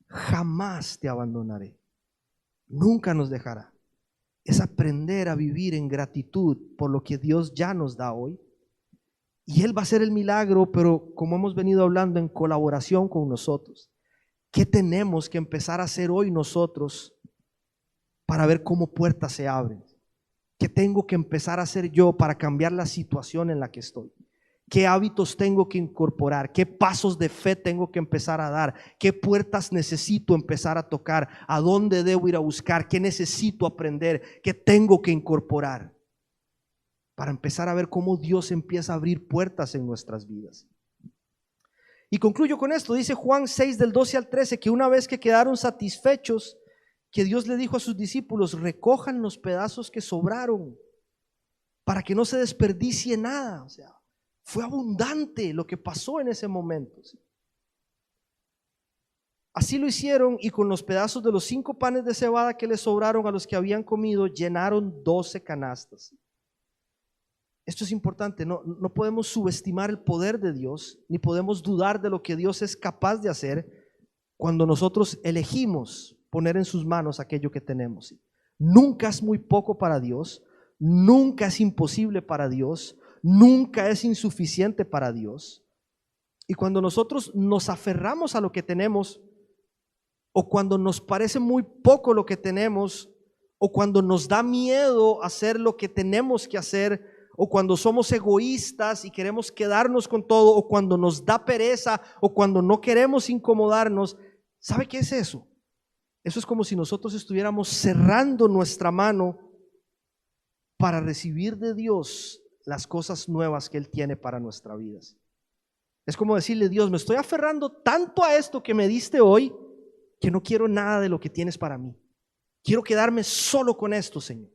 S1: jamás te abandonaré. Nunca nos dejará. Es aprender a vivir en gratitud por lo que Dios ya nos da hoy. Y Él va a hacer el milagro, pero como hemos venido hablando, en colaboración con nosotros. ¿Qué tenemos que empezar a hacer hoy nosotros para ver cómo puertas se abren? ¿Qué tengo que empezar a hacer yo para cambiar la situación en la que estoy? ¿Qué hábitos tengo que incorporar? ¿Qué pasos de fe tengo que empezar a dar? ¿Qué puertas necesito empezar a tocar? ¿A dónde debo ir a buscar? ¿Qué necesito aprender? ¿Qué tengo que incorporar? Para empezar a ver cómo Dios empieza a abrir puertas en nuestras vidas. Y concluyo con esto. Dice Juan 6 del 12 al 13 que una vez que quedaron satisfechos, que Dios le dijo a sus discípulos: recojan los pedazos que sobraron para que no se desperdicie nada. O sea, fue abundante lo que pasó en ese momento. Así lo hicieron, y con los pedazos de los 5 panes de cebada que les sobraron a los que habían comido, llenaron 12 canastas. Esto es importante, no podemos subestimar el poder de Dios, ni podemos dudar de lo que Dios es capaz de hacer cuando nosotros elegimos poner en sus manos aquello que tenemos. Nunca es muy poco para Dios, nunca es imposible para Dios, nunca es insuficiente para Dios. Y cuando nosotros nos aferramos a lo que tenemos, o cuando nos parece muy poco lo que tenemos, o cuando nos da miedo hacer lo que tenemos que hacer, o cuando somos egoístas y queremos quedarnos con todo, o cuando nos da pereza, o cuando no queremos incomodarnos, ¿sabe qué es eso? Eso es como si nosotros estuviéramos cerrando nuestra mano para recibir de Dios las cosas nuevas que Él tiene para nuestras vidas. Es como decirle: Dios, me estoy aferrando tanto a esto que me diste hoy, que no quiero nada de lo que tienes para mí. Quiero quedarme solo con esto, Señor.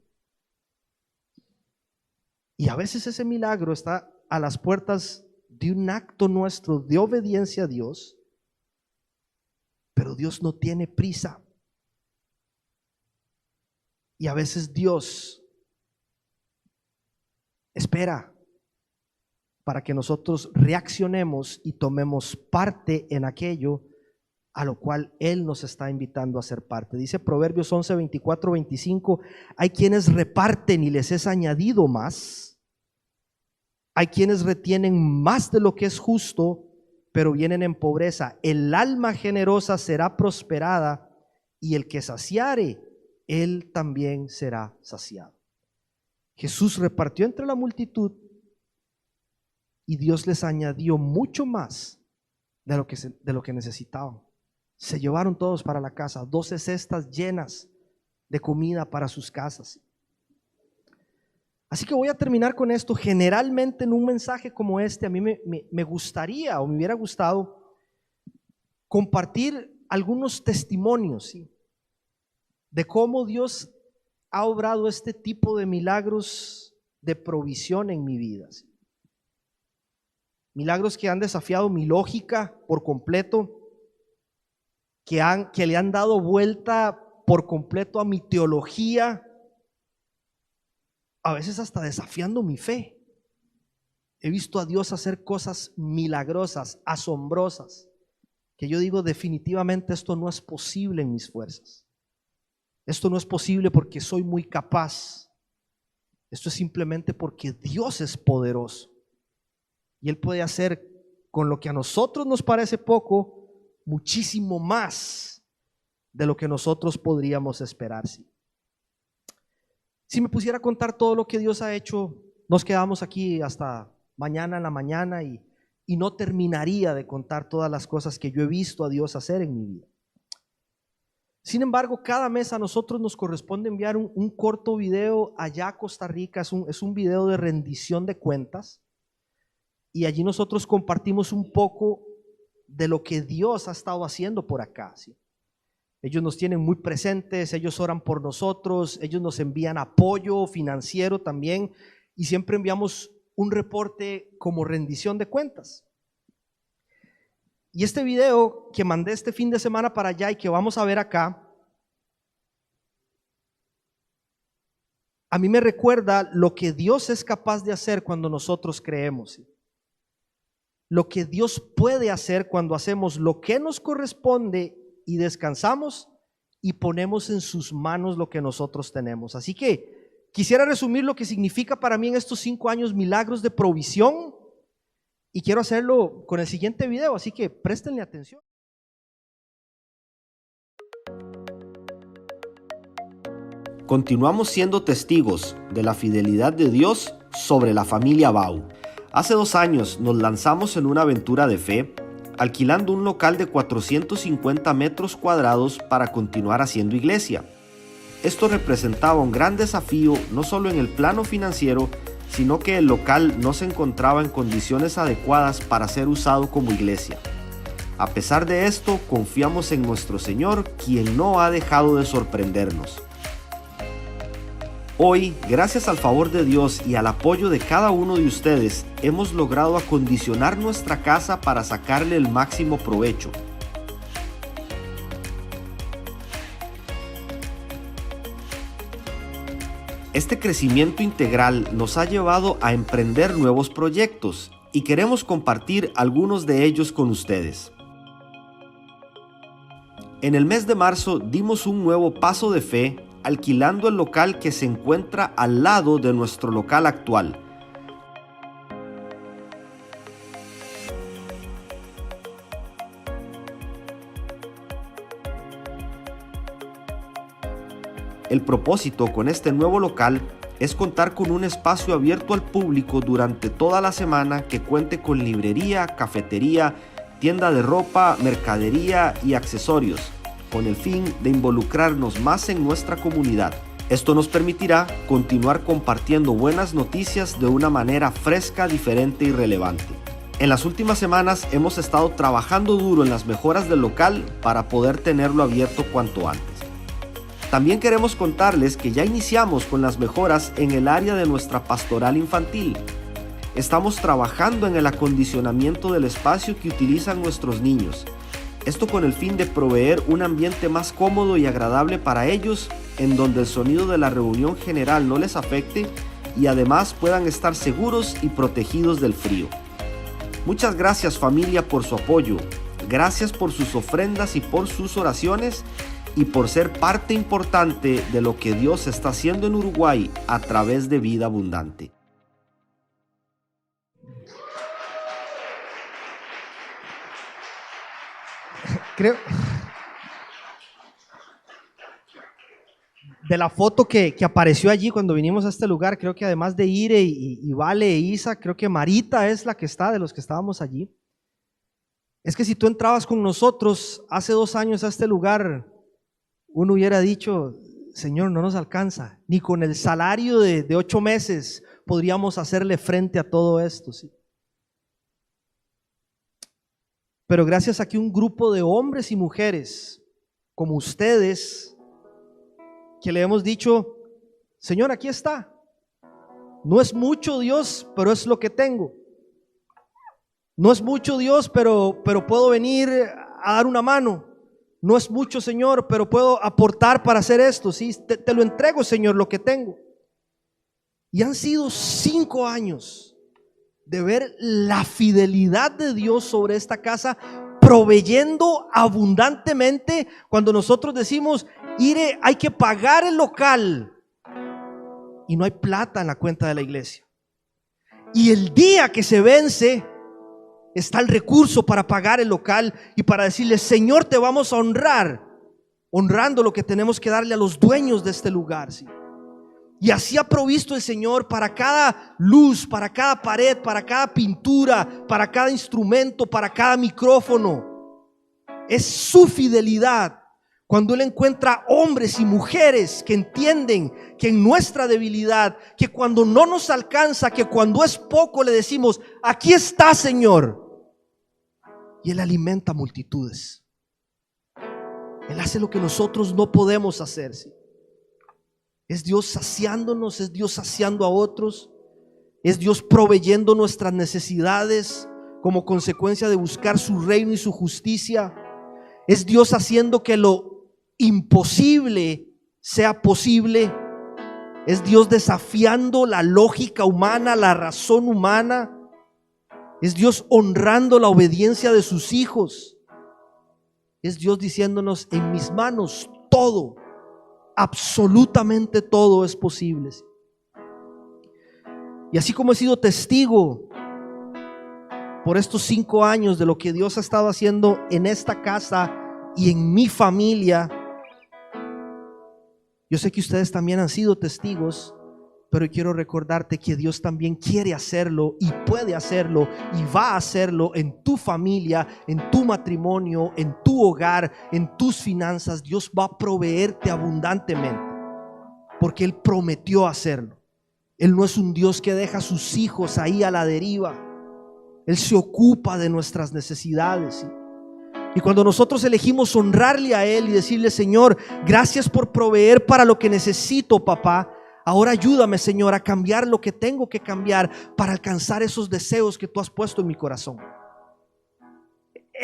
S1: Y a veces ese milagro está a las puertas de un acto nuestro de obediencia a Dios, pero Dios no tiene prisa. Y a veces Dios espera para que nosotros reaccionemos y tomemos parte en aquello a lo cual Él nos está invitando a ser parte. Dice Proverbios 11, 24, 25, hay quienes reparten y les es añadido más. Hay quienes retienen más de lo que es justo, pero vienen en pobreza. El alma generosa será prosperada, y el que saciare, él también será saciado. Jesús repartió entre la multitud y Dios les añadió mucho más de lo que necesitaban. Se llevaron todos para la casa, 12 cestas llenas de comida para sus casas. Así que voy a terminar con esto. Generalmente en un mensaje como este, a mí me gustaría, o me hubiera gustado, compartir algunos testimonios, ¿sí?, de cómo Dios ha obrado este tipo de milagros de provisión en mi vida, ¿sí? Milagros que han desafiado mi lógica por completo, que le han dado vuelta por completo a mi teología, a veces hasta desafiando mi fe. He visto a Dios hacer cosas milagrosas, asombrosas, que yo digo: definitivamente esto no es posible en mis fuerzas. Esto no es posible porque soy muy capaz. Esto es simplemente porque Dios es poderoso. Y Él puede hacer con lo que a nosotros nos parece poco, muchísimo más de lo que nosotros podríamos esperar. Si me pusiera a contar todo lo que Dios ha hecho, nos quedamos aquí hasta mañana en la mañana y no terminaría de contar todas las cosas que yo he visto a Dios hacer en mi vida. Sin embargo, cada mes a nosotros nos corresponde enviar un corto video allá a Costa Rica. Es un video de rendición de cuentas, y allí nosotros compartimos un poco de lo que Dios ha estado haciendo por acá, ¿sí? Ellos nos tienen muy presentes, ellos oran por nosotros, ellos nos envían apoyo financiero también, y siempre enviamos un reporte como rendición de cuentas. Y este video que mandé este fin de semana para allá y que vamos a ver acá, a mí me recuerda lo que Dios es capaz de hacer cuando nosotros creemos, ¿sí? Lo que Dios puede hacer cuando hacemos lo que nos corresponde y descansamos y ponemos en sus manos lo que nosotros tenemos. Así que quisiera resumir lo que significa para mí en estos 5 años milagros de provisión, y quiero hacerlo con el siguiente video, así que préstenle atención.
S2: Continuamos siendo testigos de la fidelidad de Dios sobre la familia Bau. Hace 2 años nos lanzamos en una aventura de fe, alquilando un local de 450 metros cuadrados para continuar haciendo iglesia. Esto representaba un gran desafío, no solo en el plano financiero, sino que el local no se encontraba en condiciones adecuadas para ser usado como iglesia. A pesar de esto, confiamos en nuestro Señor, quien no ha dejado de sorprendernos. Hoy, gracias al favor de Dios y al apoyo de cada uno de ustedes, hemos logrado acondicionar nuestra casa para sacarle el máximo provecho. Este crecimiento integral nos ha llevado a emprender nuevos proyectos y queremos compartir algunos de ellos con ustedes. En el mes de marzo dimos un nuevo paso de fe alquilando el local que se encuentra al lado de nuestro local actual. El propósito con este nuevo local es contar con un espacio abierto al público durante toda la semana que cuente con librería, cafetería, tienda de ropa, mercadería y accesorios, con el fin de involucrarnos más en nuestra comunidad. Esto nos permitirá continuar compartiendo buenas noticias de una manera fresca, diferente y relevante. En las últimas semanas hemos estado trabajando duro en las mejoras del local para poder tenerlo abierto cuanto antes. También queremos contarles que ya iniciamos con las mejoras en el área de nuestra pastoral infantil. Estamos trabajando en el acondicionamiento del espacio que utilizan nuestros niños. Esto con el fin de proveer un ambiente más cómodo y agradable para ellos, en donde el sonido de la reunión general no les afecte y además puedan estar seguros y protegidos del frío. Muchas gracias, familia, por su apoyo. Gracias por sus ofrendas y por sus oraciones, y por ser parte importante de lo que Dios está haciendo en Uruguay a través de Vida Abundante.
S1: Creo de la foto que apareció allí cuando vinimos a este lugar, creo que además de Ire y Vale e Isa, creo que Marita es la que está de los que estábamos allí. Es que si tú entrabas con nosotros hace 2 años a este lugar, uno hubiera dicho: Señor, no nos alcanza, ni con el salario de 8 meses podríamos hacerle frente a todo esto, ¿sí? Pero gracias a que un grupo de hombres y mujeres como ustedes, que le hemos dicho: Señor, aquí está, no es mucho, Dios, pero es lo que tengo. No es mucho, Dios, pero puedo venir a dar una mano. No es mucho, Señor, pero puedo aportar para hacer esto. ¿Sí? Te lo entrego, Señor, lo que tengo. Y han sido 5 años de ver la fidelidad de Dios sobre esta casa, proveyendo abundantemente. Cuando nosotros decimos: Ire, hay que pagar el local, y no hay plata en la cuenta de la iglesia, y el día que se vence está el recurso para pagar el local y para decirle: Señor, te vamos a honrar, honrando lo que tenemos que darle a los dueños de este lugar, ¿sí? Y así ha provisto el Señor para cada luz, para cada pared, para cada pintura, para cada instrumento, para cada micrófono. Es su fidelidad cuando Él encuentra hombres y mujeres que entienden que en nuestra debilidad, que cuando no nos alcanza, que cuando es poco, le decimos: aquí está, Señor. Y Él alimenta multitudes. Él hace lo que nosotros no podemos hacer, ¿sí? Es Dios saciándonos, es Dios saciando a otros, es Dios proveyendo nuestras necesidades como consecuencia de buscar su reino y su justicia. Es Dios haciendo que lo imposible sea posible. Es Dios desafiando la lógica humana, la razón humana. Es Dios honrando la obediencia de sus hijos. Es Dios diciéndonos: en mis manos todo, absolutamente todo es posible. Y así como he sido testigo por estos 5 años de lo que Dios ha estado haciendo en esta casa y en mi familia, yo sé que ustedes también han sido testigos. Pero quiero recordarte que Dios también quiere hacerlo y puede hacerlo y va a hacerlo en tu familia, en tu matrimonio, en tu hogar, en tus finanzas. Dios va a proveerte abundantemente porque Él prometió hacerlo. Él no es un Dios que deja a sus hijos ahí a la deriva. Él se ocupa de nuestras necesidades, ¿sí? Y cuando nosotros elegimos honrarle a Él y decirle: Señor, gracias por proveer para lo que necesito, papá. Ahora ayúdame, Señor, a cambiar lo que tengo que cambiar para alcanzar esos deseos que tú has puesto en mi corazón.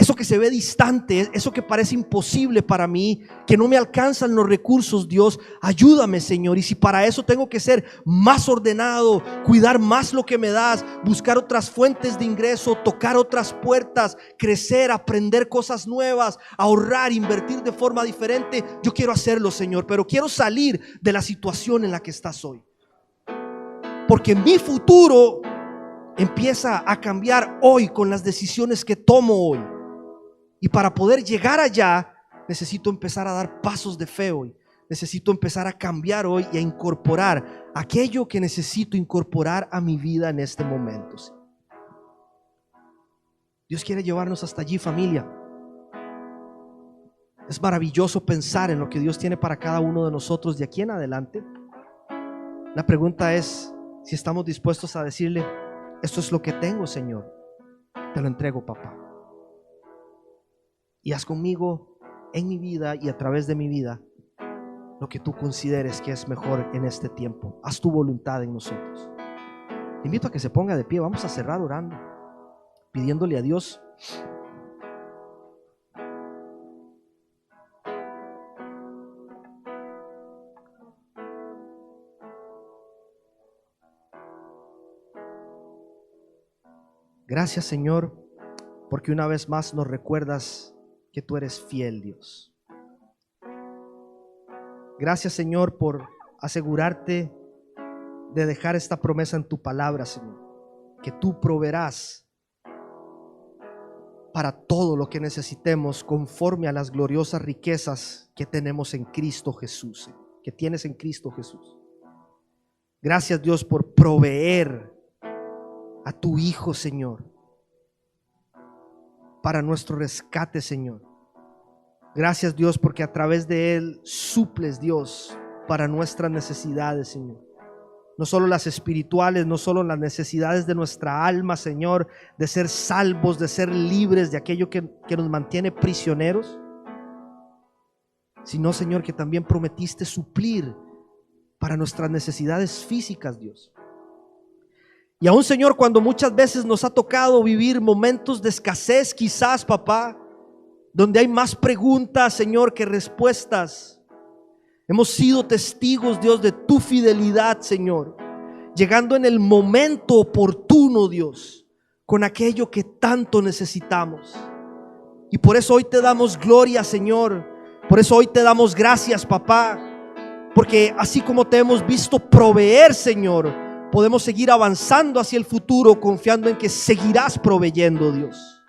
S1: eso que se ve distante, eso que parece imposible para mí, que no me alcanzan los recursos, Dios, ayúdame, Señor. Y si para eso tengo que ser más ordenado, cuidar más lo que me das, buscar otras fuentes de ingreso, tocar otras puertas, crecer, aprender cosas nuevas, ahorrar, invertir de forma diferente, yo quiero hacerlo, Señor, pero quiero salir de la situación en la que estás hoy, porque mi futuro empieza a cambiar hoy con las decisiones que tomo hoy. Y para poder llegar allá, necesito empezar a dar pasos de fe hoy. Necesito empezar a cambiar hoy y a incorporar aquello que necesito incorporar a mi vida en este momento. Dios quiere llevarnos hasta allí, familia. Es maravilloso pensar en lo que Dios tiene para cada uno de nosotros de aquí en adelante. La pregunta es si estamos dispuestos a decirle: esto es lo que tengo, Señor, te lo entrego, papá, y haz conmigo, en mi vida y a través de mi vida, lo que tú consideres que es mejor en este tiempo. Haz tu voluntad en nosotros. Te invito a que se ponga de pie. Vamos a cerrar orando, pidiéndole a Dios gracias, Señor, porque una vez más nos recuerdas que tú eres fiel, Dios. Gracias, Señor, por asegurarte de dejar esta promesa en tu palabra, Señor, que tú proveerás para todo lo que necesitemos conforme a las gloriosas riquezas que tenemos en Cristo Jesús, que tienes en Cristo Jesús. Gracias, Dios, por proveer a tu Hijo, Señor, para nuestro rescate, Señor. Gracias, Dios, porque a través de Él suples, Dios, para nuestras necesidades, Señor. No solo las espirituales, no solo las necesidades de nuestra alma, Señor, de ser salvos, de ser libres de aquello que nos mantiene prisioneros, sino, Señor, que también prometiste suplir para nuestras necesidades físicas, Dios. Y aún, Señor, cuando muchas veces nos ha tocado vivir momentos de escasez, quizás, papá, donde hay más preguntas, Señor, que respuestas, hemos sido testigos, Dios, de tu fidelidad, Señor, llegando en el momento oportuno, Dios, con aquello que tanto necesitamos. Y por eso hoy te damos gloria, Señor. Por eso hoy te damos gracias, papá, porque así como te hemos visto proveer, Señor, podemos seguir avanzando hacia el futuro, confiando en que seguirás proveyendo, Dios.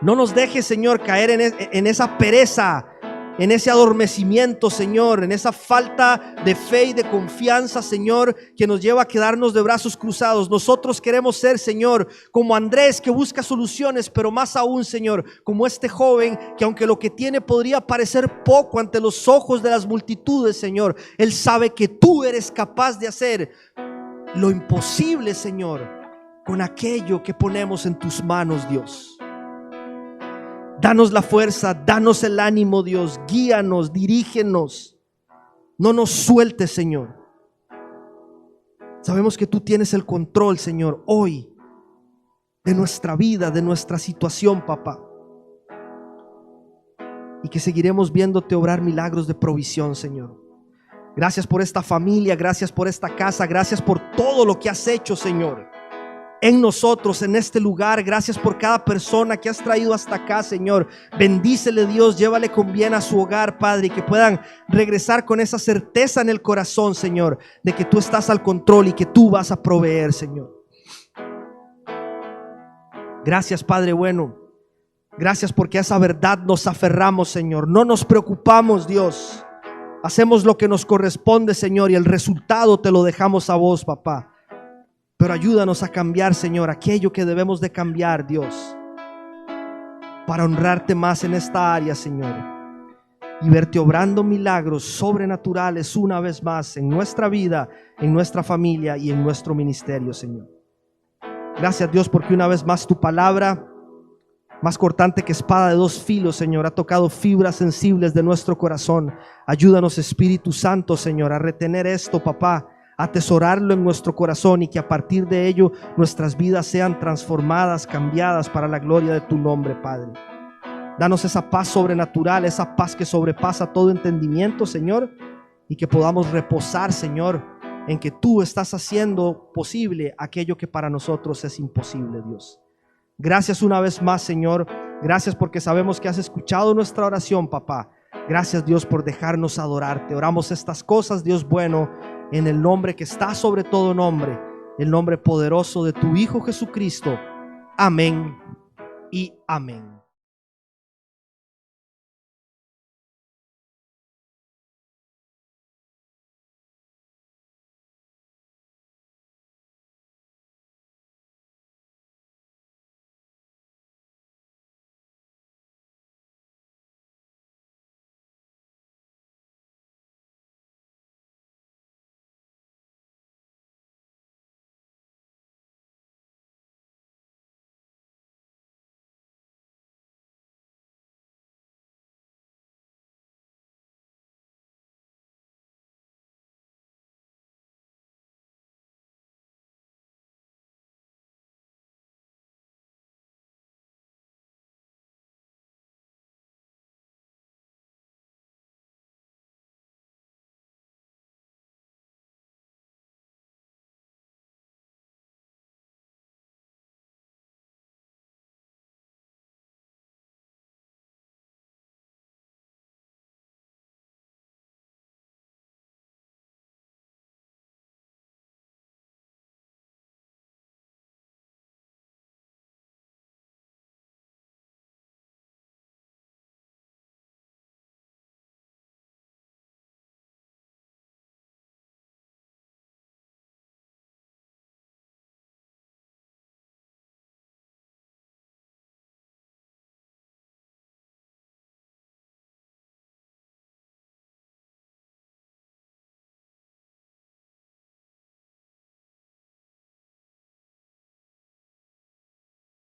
S1: No nos dejes, Señor, caer en esa pereza, en ese adormecimiento, Señor, en esa falta de fe y de confianza, Señor, que nos lleva a quedarnos de brazos cruzados. Nosotros queremos ser, Señor, como Andrés, que busca soluciones, pero más aún, Señor, como este joven que, aunque lo que tiene podría parecer poco ante los ojos de las multitudes, Señor, él sabe que tú eres capaz de hacer lo imposible, Señor, con aquello que ponemos en tus manos, Dios. Danos la fuerza, danos el ánimo, Dios. Guíanos, dirígenos. No nos sueltes, Señor. Sabemos que tú tienes el control, Señor, hoy de nuestra vida, de nuestra situación, papá. Y que seguiremos viéndote obrar milagros de provisión, Señor. Gracias por esta familia, gracias por esta casa, gracias por todo lo que has hecho, Señor, en nosotros, en este lugar. Gracias por cada persona que has traído hasta acá, Señor. Bendícele, Dios, llévale con bien a su hogar, Padre, y que puedan regresar con esa certeza en el corazón, Señor, de que tú estás al control y que tú vas a proveer, Señor. Gracias, Padre bueno. Gracias porque a esa verdad nos aferramos, Señor. No nos preocupamos, Dios. Hacemos lo que nos corresponde, Señor, y el resultado te lo dejamos a vos, papá. Pero ayúdanos a cambiar, Señor, aquello que debemos de cambiar, Dios, para honrarte más en esta área, Señor, y verte obrando milagros sobrenaturales una vez más en nuestra vida, en nuestra familia y en nuestro ministerio, Señor. Gracias, Dios, porque una vez más tu palabra, más cortante que espada de dos filos, Señor, ha tocado fibras sensibles de nuestro corazón. Ayúdanos, Espíritu Santo, Señor, a retener esto, papá, atesorarlo en nuestro corazón y que a partir de ello nuestras vidas sean transformadas, cambiadas para la gloria de tu nombre, Padre. Danos esa paz sobrenatural, esa paz que sobrepasa todo entendimiento, Señor, y que podamos reposar, Señor, en que tú estás haciendo posible aquello que para nosotros es imposible, Dios. Gracias una vez más, Señor. Gracias porque sabemos que has escuchado nuestra oración, papá. Gracias, Dios, por dejarnos adorarte. Oramos estas cosas, Dios bueno, en el nombre que está sobre todo nombre, el nombre poderoso de tu Hijo Jesucristo. Amén y amén.